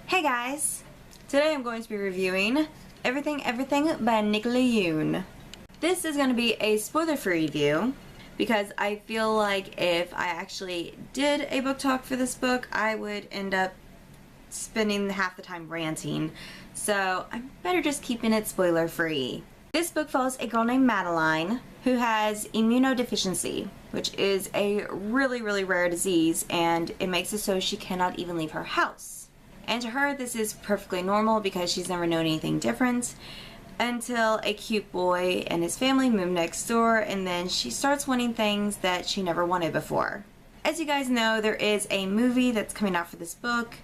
Hey guys! Today I'm going to be reviewing Everything Everything by Nicola Yoon. This is going to be a spoiler-free review because I feel like if I actually did a book talk for this book, I would end up spending half the time ranting. So I'm better just keeping it spoiler-free. This book follows a girl named Madeline who has immunodeficiency, which is a really rare disease, and it makes it so she cannot even leave her house. And to her, this is perfectly normal because she's never known anything different until a cute boy and his family move next door, and then she starts wanting things that she never wanted before. As you guys know, there is a movie that's coming out for this book.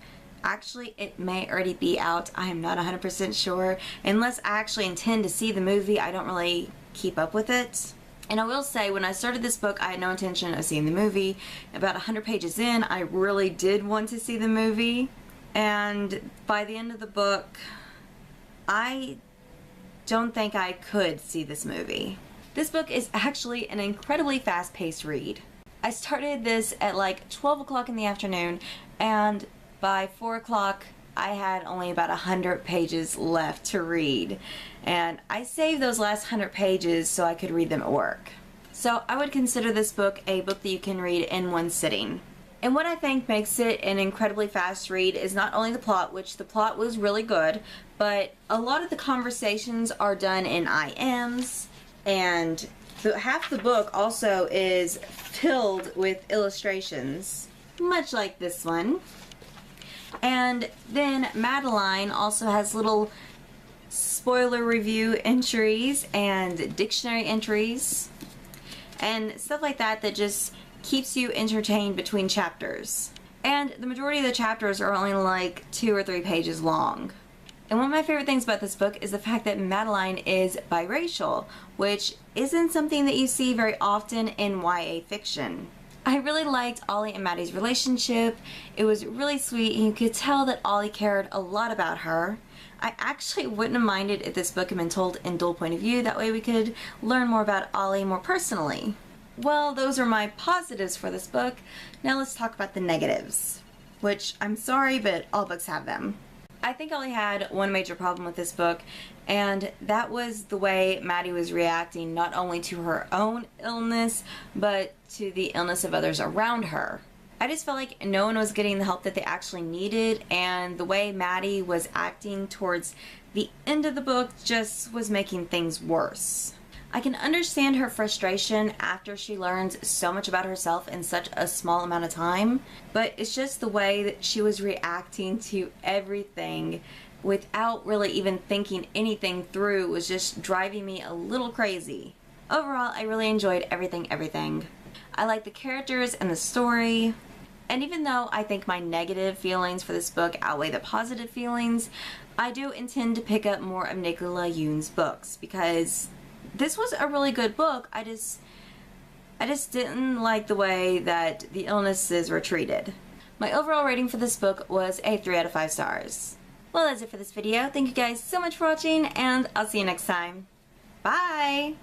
Actually, it may already be out. I am not 100% sure. Unless I actually intend to see the movie, I don't really keep up with it. And I will say, when I started this book, I had no intention of seeing the movie. About 100 pages in, I really did want to see the movie. And by the end of the book, I don't think I could see this movie. This book is actually an incredibly fast-paced read. I started this at like 12 o'clock in the afternoon, and by 4 o'clock I had only about 100 pages left to read. And I saved those last 100 pages so I could read them at work. So I would consider this book a book that you can read in one sitting. And what I think makes it an incredibly fast read is not only the plot, which the plot was really good, but a lot of the conversations are done in IMs, and half the book also is filled with illustrations, much like this one. And then Madeline also has little spoiler review entries and dictionary entries and stuff like that that just keeps you entertained between chapters. And the majority of the chapters are only like 2 or 3 pages long. And one of my favorite things about this book is the fact that Madeline is biracial, which isn't something that you see very often in YA fiction. I really liked Ollie and Maddie's relationship. It was really sweet, and you could tell that Ollie cared a lot about her. I actually wouldn't have minded if this book had been told in dual point of view. That way we could learn more about Ollie more personally. Well, those are my positives for this book. Now let's talk about the negatives, which I'm sorry, but all books have them. I think I only had one major problem with this book, and that was the way Maddie was reacting not only to her own illness, but to the illness of others around her. I just felt like no one was getting the help that they actually needed, and the way Maddie was acting towards the end of the book just was making things worse. I can understand her frustration after she learns so much about herself in such a small amount of time, but it's just the way that she was reacting to everything without really even thinking anything through was just driving me a little crazy. Overall, I really enjoyed Everything. I like the characters and the story, and even though I think my negative feelings for this book outweigh the positive feelings, I do intend to pick up more of Nicola Yoon's books because this was a really good book. I just didn't like the way that the illnesses were treated. My overall rating for this book was a 3 out of 5 stars. Well, that's it for this video. Thank you guys so much for watching, and I'll see you next time. Bye!